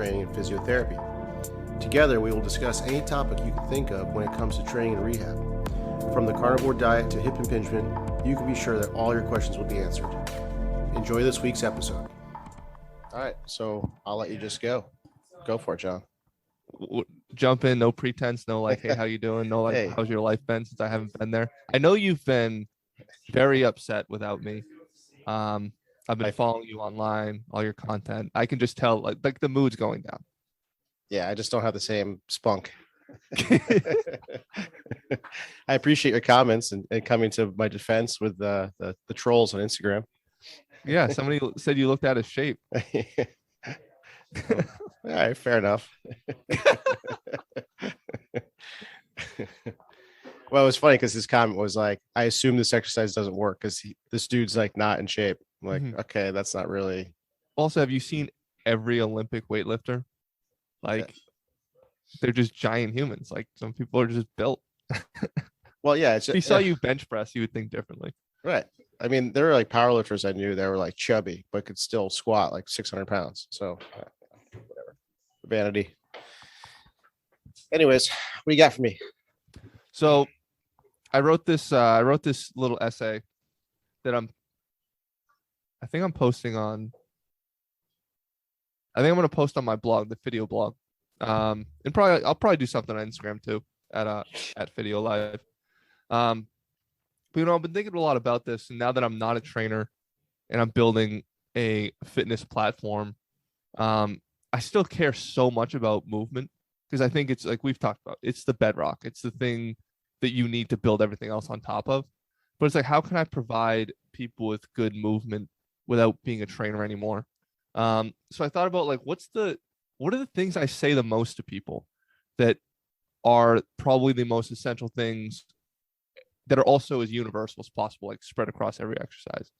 training and physiotherapy. Together, we will discuss any topic you can think of when it comes to training and rehab. From the carnivore diet to hip impingement, you can be sure that all your questions will be answered. Enjoy this week's episode. All right, so I'll let you just go. Go for it, John. Jump in, no pretense, no like, hey, how you doing? No like, Hey. How's your life been since I haven't been there? I know you've been very upset without me. I've been following you online, all your content. I can just tell like the mood's going down. Yeah, I just don't have the same spunk. I appreciate your comments and coming to my defense with the trolls on Instagram. Yeah, somebody said you looked out of shape. All right, fair enough. Well, it was funny because his comment was like, I assume this exercise doesn't work because this dude's like not in shape. I'm like, okay, that's not really. Also, have you seen every Olympic weightlifter? Like, they're just giant humans. Like, some people are just built. Well, yeah. If he saw you bench press, you would think differently. Right. I mean, there were like powerlifters I knew that were like chubby, but could still squat like 600 pounds. So, whatever. Vanity. Anyways, what do you got for me? So, I wrote this little essay that I'm going to post on my blog, the Physio blog. And I'll probably do something on Instagram too at Physio Live. But I've been thinking a lot about this, and now that I'm not a trainer and I'm building a fitness platform, I still care so much about movement because I think it's like we've talked about, it's the bedrock. It's the thing that you need to build everything else on top of. But it's like, how can I provide people with good movement without being a trainer anymore? So I thought about like, what are the things I say the most to people that are probably the most essential things that are also as universal as possible, like spread across every exercise.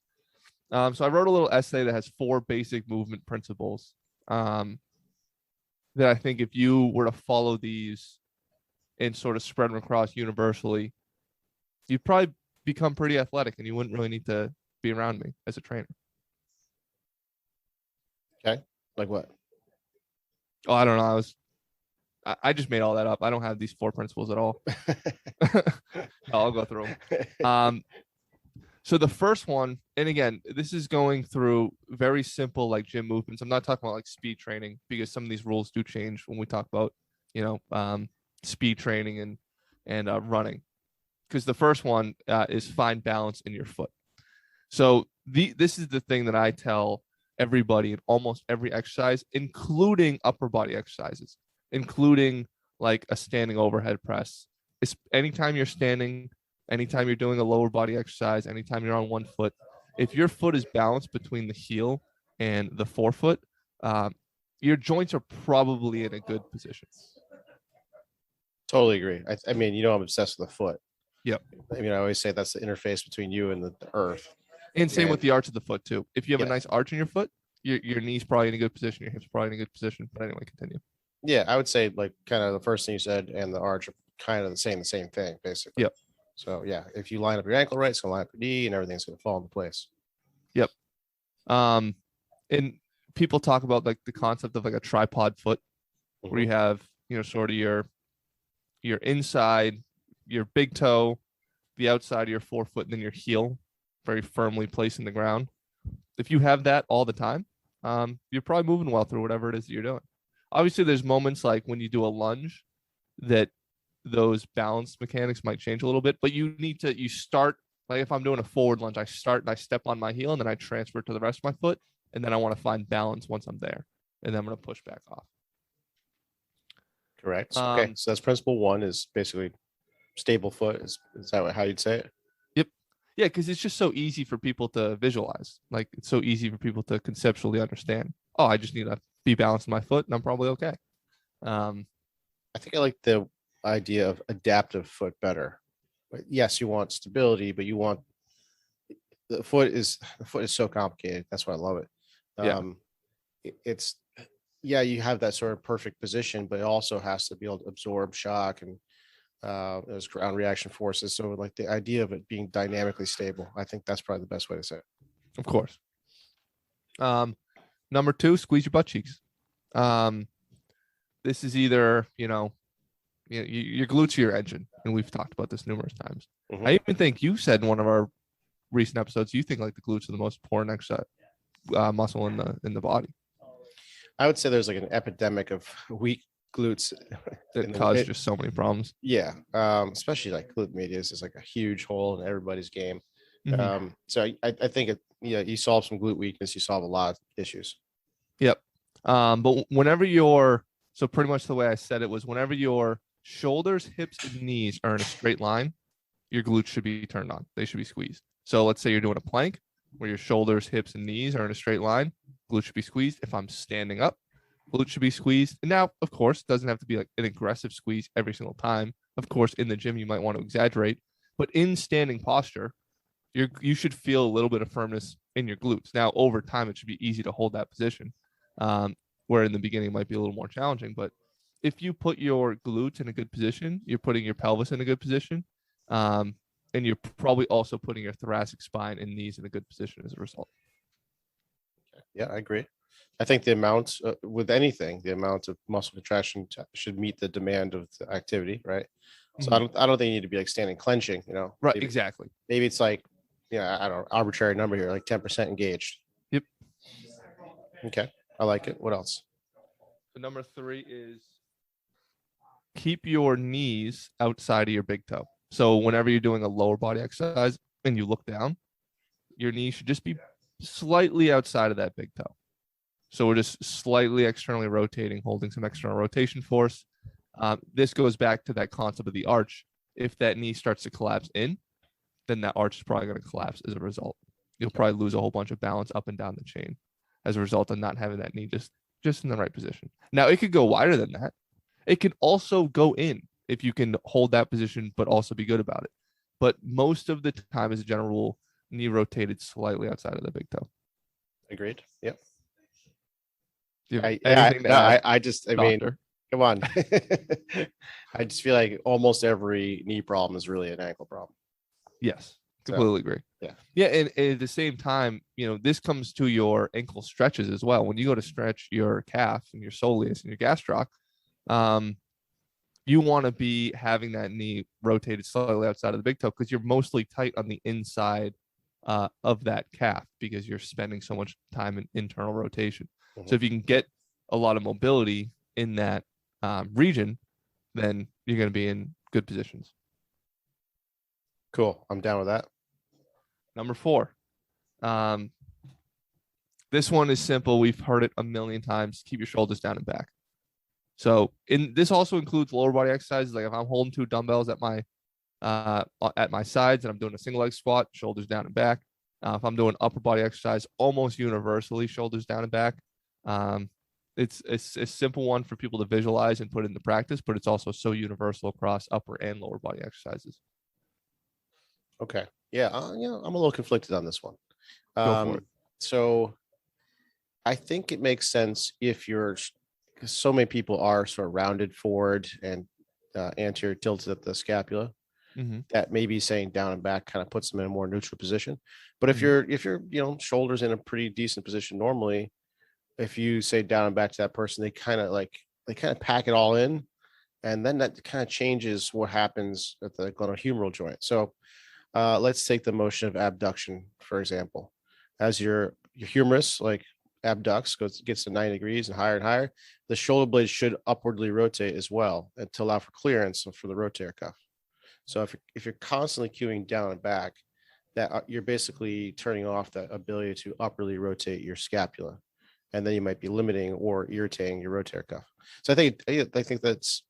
So I wrote a little essay that has 4 basic movement principles that I think if you were to follow these and sort of spread them across universally, you'd probably become pretty athletic and you wouldn't really need to be around me as a trainer. Okay. Like what? Oh, I don't know. I just made all that up. I don't have these 4 principles at all. I'll go through them. So the first one, and again, this is going through very simple like gym movements. I'm not talking about like speed training because some of these rules do change when we talk about, speed training and running. Because the first one is find balance in your foot. So this is the thing that I tell everybody in almost every exercise, including upper body exercises, including like a standing overhead press. It's anytime you're standing, anytime you're doing a lower body exercise, anytime you're on one foot, if your foot is balanced between the heel and the forefoot, your joints are probably in a good position. Totally agree. I mean, I'm obsessed with the foot. Yep. I mean, I always say that's the interface between you and the earth. And same with the arch of the foot too. If you have a nice arch in your foot, your knee's probably in a good position, your hips probably in a good position. But anyway, continue. Yeah, I would say like kind of the first thing you said and the arch are kind of the same thing, basically. Yep. So yeah, if you line up your ankle right, it's gonna line up your knee and everything's gonna fall into place. Yep. And people talk about like the concept of like a tripod foot, where you have, sort of your inside, your big toe, the outside of your forefoot, and then your heel very firmly placed in the ground. If you have that all the time, you're probably moving well through whatever it is that you're doing. Obviously, there's moments like when you do a lunge that those balance mechanics might change a little bit, but you start, like if I'm doing a forward lunge, I start and I step on my heel and then I transfer to the rest of my foot. And then I want to find balance once I'm there. And then I'm going to push back off. Correct. Okay. So that's principle 1 is basically stable foot. Is that how you'd say it? Yep. Yeah. Cause it's just so easy for people to visualize. Like it's so easy for people to conceptually understand. Oh, I just need to be balanced in my foot and I'm probably okay. I think I like the idea of adaptive foot better. Yes, you want stability, but you want the foot is so complicated. That's why I love it. It's you have that sort of perfect position, but it also has to be able to absorb shock and those ground reaction forces. So like the idea of it being dynamically stable, I think that's probably the best way to say it. Of course. Number 2, squeeze your butt cheeks. This is either, your glutes are your engine, and we've talked about this numerous times. Mhm. I even think you said in one of our recent episodes, you think like the glutes are the most important exercise muscle in the body I would say there's like an epidemic of weak glutes. that cause just so many problems. Yeah, especially like glute medius is like a huge hole in everybody's game. So I think you solve some glute weakness, you solve a lot of issues. Yep. But so pretty much the way I said it was whenever your shoulders, hips, and knees are in a straight line, your glutes should be turned on. They should be squeezed. So let's say you're doing a plank where your shoulders, hips, and knees are in a straight line, glutes should be squeezed. If I'm standing up, glutes should be squeezed. And now, of course, it doesn't have to be like an aggressive squeeze every single time. Of course, in the gym, you might want to exaggerate, but in standing posture, you should feel a little bit of firmness in your glutes. Now, over time, it should be easy to hold that position, where in the beginning it might be a little more challenging. But if you put your glutes in a good position, you're putting your pelvis in a good position, and you're probably also putting your thoracic spine and knees in a good position as a result. Yeah, I agree. I think the amount with anything, the amount of muscle contraction should meet the demand of the activity, right? So I don't think you need to be like standing clenching, Right, maybe, exactly. Maybe it's like, I don't know, arbitrary number here, like 10% engaged. Yep. Okay, I like it. What else? So number 3 is keep your knees outside of your big toe. So whenever you're doing a lower body exercise and you look down, your knee should just be slightly outside of that big toe. So we're just slightly externally rotating, holding some external rotation force. This goes back to that concept of the arch. If that knee starts to collapse in, then that arch is probably going to collapse as a result. You'll probably lose a whole bunch of balance up and down the chain as a result of not having that knee just in the right position. Now, it could go wider than that. It can also go in if you can hold that position, but also be good about it. But most of the time, as a general rule, knee rotated slightly outside of the big toe. Agreed. Yep. I mean, come on. I just feel like almost every knee problem is really an ankle problem. Yes, completely agree. Yeah. And at the same time, this comes to your ankle stretches as well. When you go to stretch your calf and your soleus and your gastroc, you want to be having that knee rotated slightly outside of the big toe because you're mostly tight on the inside of that calf because you're spending so much time in internal rotation. So if you can get a lot of mobility in that region, then you're going to be in good positions. Cool. I'm down with that. Number 4. This one is simple. We've heard it a million times. Keep your shoulders down and back. So this also includes lower body exercises. Like if I'm holding 2 dumbbells at my sides and I'm doing a single leg squat, shoulders down and back. If I'm doing upper body exercise, almost universally shoulders down and back. It's a simple one for people to visualize and put into practice, but it's also so universal across upper and lower body exercises. Okay. Yeah. I'm a little conflicted on this one. Go for it. So I think it makes sense because so many people are sort of rounded forward and anterior tilted at the scapula. That maybe saying down and back kind of puts them in a more neutral position. But if you're shoulders in a pretty decent position normally, if you say down and back to that person, they kind of pack it all in, and then that kind of changes what happens at the glenohumeral joint. So let's take the motion of abduction, for example. As your humerus abducts, gets to 90 degrees and higher, the shoulder blade should upwardly rotate as well to allow for clearance for the rotator cuff. So if you're constantly cueing down and back, that you're basically turning off that ability to upwardly rotate your scapula, and then you might be limiting or irritating your rotator cuff. So I think it's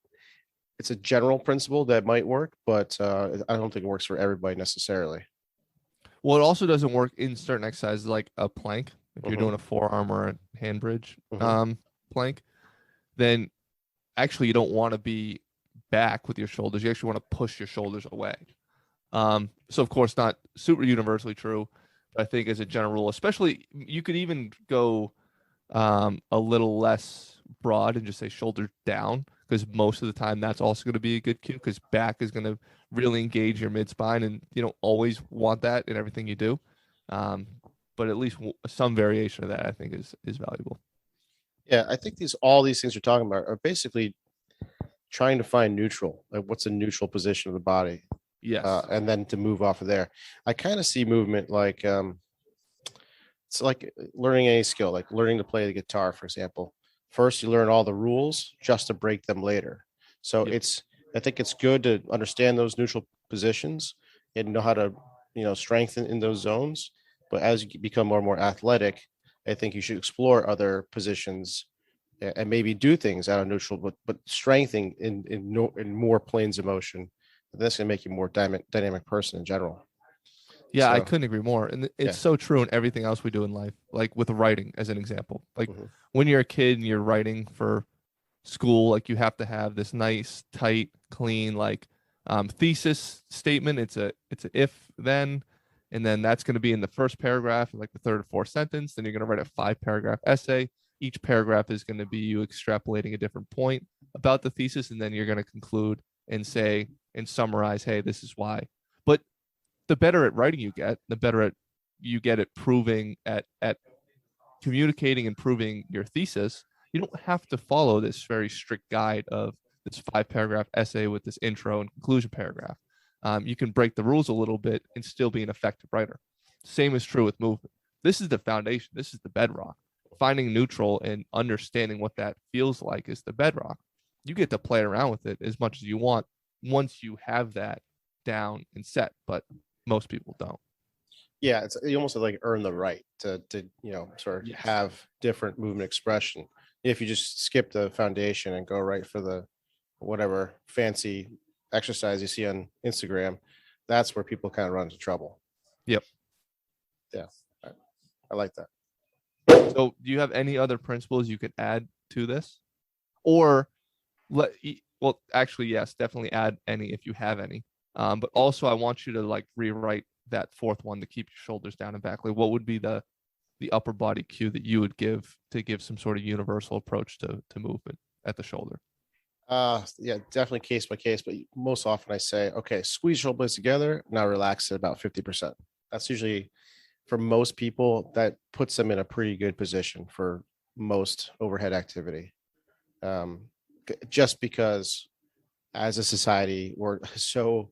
a general principle that might work, but I don't think it works for everybody necessarily. Well, it also doesn't work in certain exercises like a plank. If you're doing a forearm or a hand bridge plank, then actually you don't want to be back with your shoulders. You actually want to push your shoulders away. So of course, not super universally true, but I think as a general rule, especially you could even go a little less broad and just say shoulders down, because most of the time that's also going to be a good cue, because back is going to really engage your mid spine, and you don't always want that in everything you do. But at least some variation of that I think is valuable. Yeah, I think all these things you're talking about are basically trying to find neutral, like what's a neutral position of the body, Yes. and then to move off of there. I kind of see movement like it's like learning any skill, like learning to play the guitar, for example. First, you learn all the rules just to break them later. So Yep. I think it's good to understand those neutral positions and know how to, strengthen in those zones. But as you become more and more athletic, I think you should explore other positions and maybe do things out of neutral, but strengthening in more planes of motion. That's going to make you more dynamic person in general. Yeah, I So couldn't agree more. And it's yeah. so true in everything else we do in life, like with writing as an example. Like Mhm. when you're a kid and you're writing for school, like you have to have this nice, tight, clean, like thesis statement. It's a if then, and then that's going to be in the first paragraph, like the third or fourth sentence. Then you're going to write a 5-paragraph essay. Each paragraph is going to be you extrapolating a different point about the thesis, and then you're going to conclude and say and summarize, hey, this is why. But the better at writing you get, the better at you get at proving at communicating and proving your thesis. You don't have to follow this very strict guide of this 5-paragraph essay with this intro and conclusion paragraph. You can break the rules a little bit and still be an effective writer. Same is true with movement. This is the foundation. This is the bedrock. Finding neutral and understanding what that feels like is the bedrock. You get to play around with it as much as you want once you have that down and set, but most people don't. Yeah, you almost have like earn the right to sort of Yes. have different movement expression. If you just skip the foundation and go right for the whatever fancy exercise you see on Instagram, that's where people kind of run into trouble. Yep. Yeah, I, I like that. So, do you have any other principles you could add to this? Or well, actually, yes, definitely add any if you have any. But also, I want you to like rewrite that fourth one to keep your shoulders down and back. Like, what would be the upper body cue that you would give to give some sort of universal approach to movement at the shoulder? Yeah, definitely case by case, but most often I say, okay, squeeze your shoulder blades together, now relax at about 50%. That's usually for most people, that puts them in a pretty good position for most overhead activity. Um, just because as a society we're so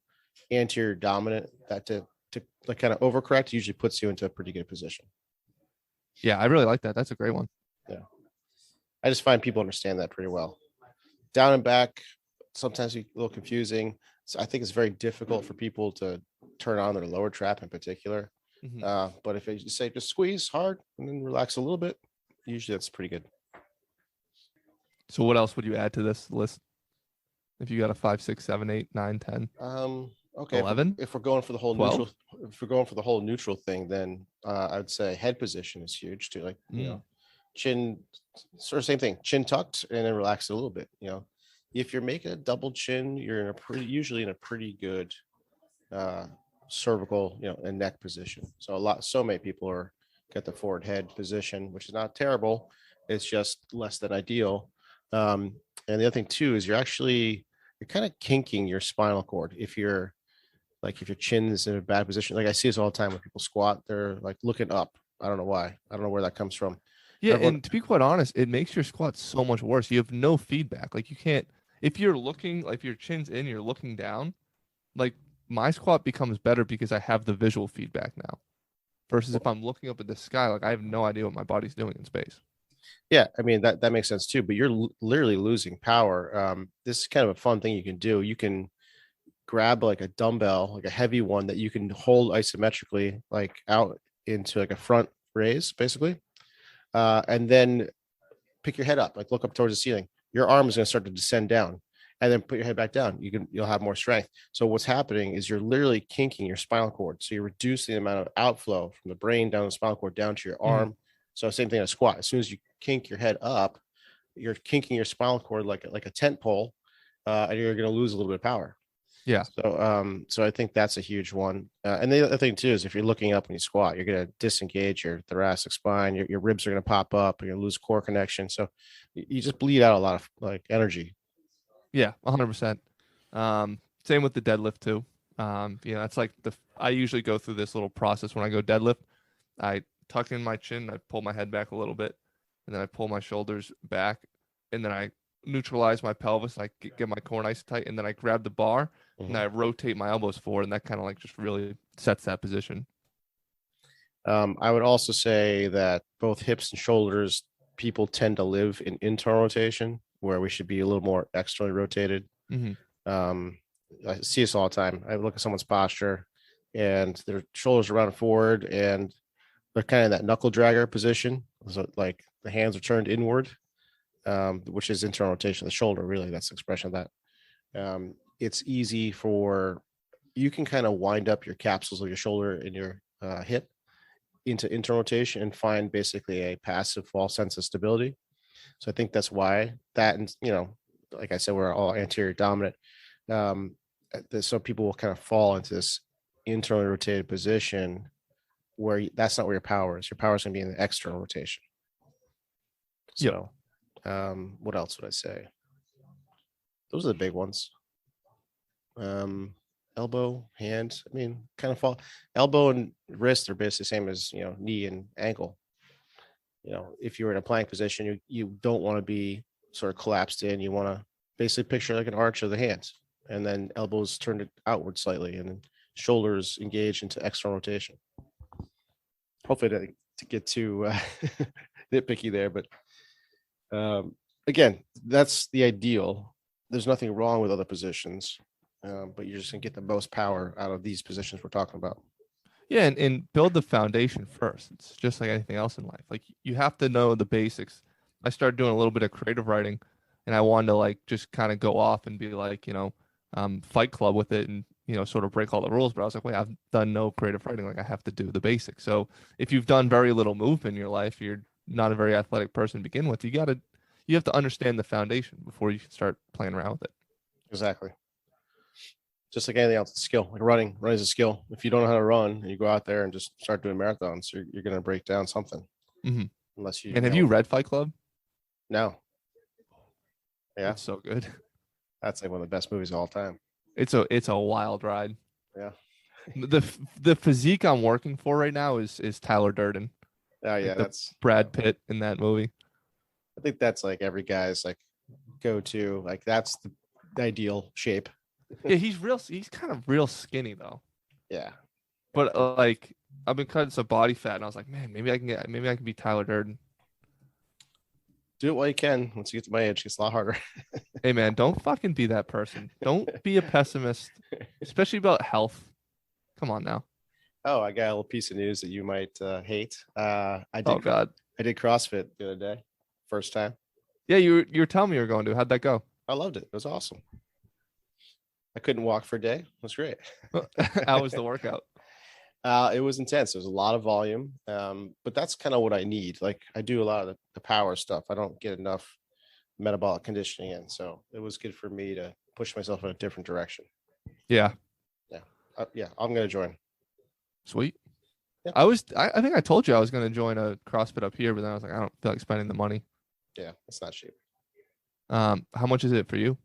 anterior dominant that to like kind of overcorrect usually puts you into a pretty good position. Yeah, I really like that. That's a great one. Yeah, I just find people understand that pretty well. Down and back sometimes a little confusing. So I think it's very difficult for people to turn on their lower trap in particular. Mhm. But if you say just squeeze hard and then relax a little bit, usually that's pretty good. So, what else would you add to this list? If you got a 5, 6, 7, 8, 9, 10, Okay, 11, if we're going for the whole 12? neutral, if we're going for the whole neutral thing, then I'd say head position is huge too. Like chin, sort of same thing, chin tucked and then relax a little bit. If you're making a double chin, you're usually in a pretty good uh, cervical, and neck position. So many people are get the forward head position, which is not terrible. It's just less than ideal. And the other thing too is you're kind of kinking your spinal cord if your chin is in a bad position. Like I see this all the time when people squat, they're like looking up. I don't know why. I don't know where that comes from. Yeah, Everyone, and to be quite honest, it makes your squat so much worse. You have no feedback. Like you can't if you're looking like if your chin's in, you're looking down, like my squat becomes better because I have the visual feedback now. Versus if I'm looking up at the sky, like I have no idea what my body's doing in space. yeah, I mean that makes sense too. But you're literally losing power. This is kind of a fun thing you can do. You can grab like a dumbbell, like a heavy one that you can hold isometrically, like out into like a front raise, basically, and then pick your head up, like look up towards the ceiling. Your arm is going to start to descend down, and then put your head back down. You'll have more strength. So what's happening is you're literally kinking your spinal cord. So you're reducing the amount of outflow from the brain down the spinal cord down to your arm. So same thing as squat. As soon as you kink your head up, you're kinking your spinal cord like a tent pole, and you're going to lose a little bit of power. Yeah. So I think that's a huge one. And the other thing too is if you're looking up when you squat, you're going to disengage your thoracic spine. Your ribs are going to pop up. You're going to lose core connection. So you just bleed out a lot of like energy. Yeah, 100%. Same with the deadlift too. It's like I usually go through this little process when I go deadlift. I tuck in my chin, I pull my head back a little bit, and then I pull my shoulders back, and then I neutralize my pelvis. I get my core nice and tight, and then I grab the bar, and I rotate my elbows forward, and that kind of like just really sets that position. I would also say that both hips and shoulders, people tend to live in internal rotation, where we should be a little more externally rotated. I see this all the time. I look at someone's posture, and their shoulders are rounded forward, and they're kind of in that knuckle dragger position. So like the hands are turned inward, which is internal rotation of the shoulder. Really, that's the expression of that. It's easy for you can kind of wind up your capsules of your shoulder and your hip into internal rotation and find basically a passive false sense of stability. So I think that's why that, and like I said, we're all anterior dominant. So people will kind of fall into this internally rotated position where that's not where your power is. Your power is going to be in the external rotation. So, what else would I say? Those are the big ones. Elbow, hand. I mean, kind of fall. Elbow and wrist are basically the same as knee and ankle. If you're in a plank position, you don't want to be sort of collapsed in. You want to basically picture like an arch of the hands, and then elbows turned outward slightly, and then shoulders engaged into external rotation. Hopefully, to get too nitpicky there, but again, that's the ideal. There's nothing wrong with other positions, but you're just gonna get the most power out of these positions we're talking about. Yeah, and build the foundation first. It's just like anything else in life. Like you have to know the basics. I started doing a little bit of creative writing, and I wanted to like just kind of go off and be like, Fight Club with it, and sort of break all the rules. But I was like, wait, I've done no creative writing. Like I have to do the basics. So if you've done very little movement in your life, you're not a very athletic person to begin with. You have to understand the foundation before you can start playing around with it. Exactly. Just like anything else, it's a skill. Like running is a skill. If you don't know how to run and you go out there and just start doing marathons, you're going to break down something. Unless you. And have you read Fight Club? No. Yeah, it's so good. That's like one of the best movies of all time. It's a wild ride. Yeah. the physique I'm working for right now is Tyler Durden. Oh yeah, that's Brad Pitt in that movie. I think that's like every guy's like go to, like that's the ideal shape. Yeah, he's kind of real skinny though. Yeah. But like I've been cutting some body fat, and I was like, man, maybe I can be Tyler Durden. Do it while you can. Once you get to my age, it's a lot harder. Hey man, don't fucking be that person. Don't be a pessimist, especially about health. Come on now. Oh, I got a little piece of news that you might hate. I did CrossFit the other day, first time. Yeah, you were telling me you were going to. How'd that go? I loved it. It was awesome. I couldn't walk for a day. It was great. How was the workout? It was intense. There was a lot of volume, but that's kind of what I need. Like I do a lot of the power stuff. I don't get enough metabolic conditioning in, so it was good for me to push myself in a different direction. Yeah. I'm gonna join. Sweet. Yeah. I think I told you I was gonna join a CrossFit up here, but then I was like, I don't feel like spending the money. Yeah, it's not cheap. How much is it for you?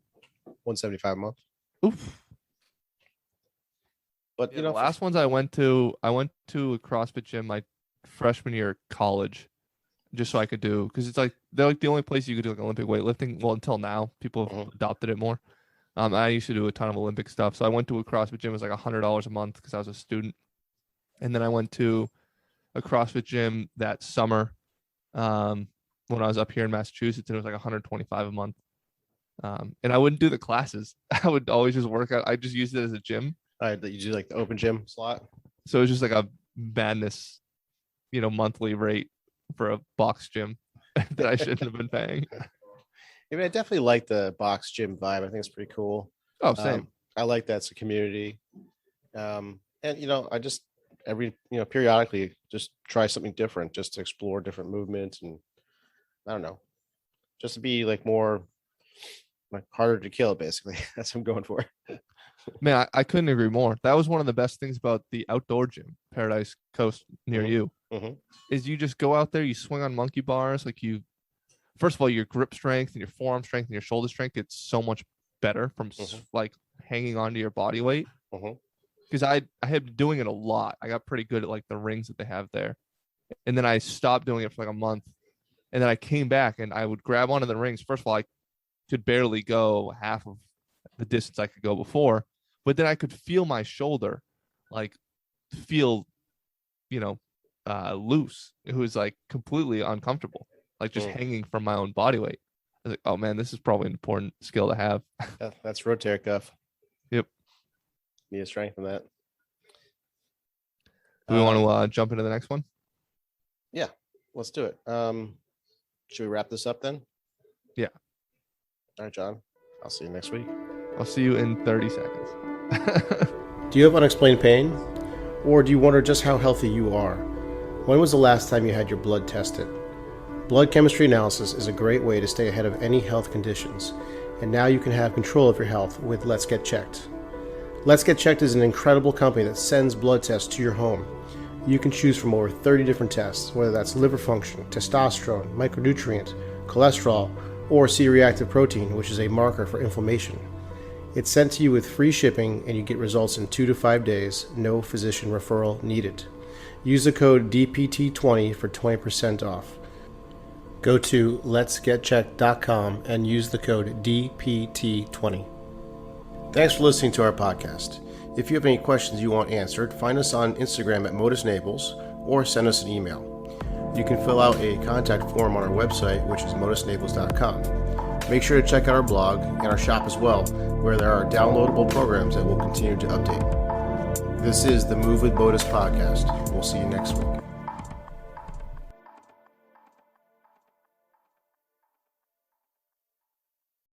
$175 a month. Oof. But the last ones I went to a CrossFit gym my freshman year of college, just so I could do, because it's like they're like the only place you could do like Olympic weightlifting. Well, until now, people have adopted it more. I used to do a ton of Olympic stuff, so I went to a CrossFit gym. It was like $100 a month because I was a student, and then I went to a CrossFit gym that summer when I was up here in Massachusetts, and it was like $125 a month. And I wouldn't do the classes. I would always just work out. I just used it as a gym. You do like the open gym slot. So it was just like a madness, monthly rate for a box gym that I shouldn't have been paying. I mean, I definitely like the box gym vibe. I think it's pretty cool. Oh, same. I like that it's a community. And I just periodically just try something different, just to explore different movements, and I don't know, just to be like more like harder to kill, basically. That's what I'm going for. Man, I couldn't agree more. That was one of the best things about the outdoor gym, Paradise Coast near you, is you just go out there, you swing on monkey bars. Like first of all, your grip strength and your forearm strength and your shoulder strength gets so much better from like hanging onto your body weight. Because I had been doing it a lot. I got pretty good at like the rings that they have there. And then I stopped doing it for like a month. And then I came back and I would grab onto the rings. First of all, I could barely go half of the distance I could go before, but then I could feel my shoulder like feel, loose. It was like completely uncomfortable, like just hanging from my own body weight. I was like, oh man, this is probably an important skill to have. Yeah, that's rotator cuff. Yep. Need to strengthen that. Do we want to jump into the next one? Yeah, let's do it. Should we wrap this up then? Yeah. All right, John. I'll see you next week. I'll see you in 30 seconds. Do you have unexplained pain? Or do you wonder just how healthy you are? When was the last time you had your blood tested? Blood chemistry analysis is a great way to stay ahead of any health conditions, and now you can have control of your health with Let's Get Checked. Let's Get Checked is an incredible company that sends blood tests to your home. You can choose from over 30 different tests, whether that's liver function, testosterone, micronutrient, cholesterol, or C-reactive protein, which is a marker for inflammation. It's sent to you with free shipping, and you get results in 2 to 5 days, no physician referral needed. Use the code DPT20 for 20% off. Go to letsgetchecked.com and use the code DPT20. Thanks for listening to our podcast. If you have any questions you want answered, find us on Instagram at Motus Naples or send us an email. You can fill out a contact form on our website, which is motusnaples.com. Make sure to check out our blog and our shop as well, where there are downloadable programs that we'll continue to update. This is the Move with Motus podcast. We'll see you next week.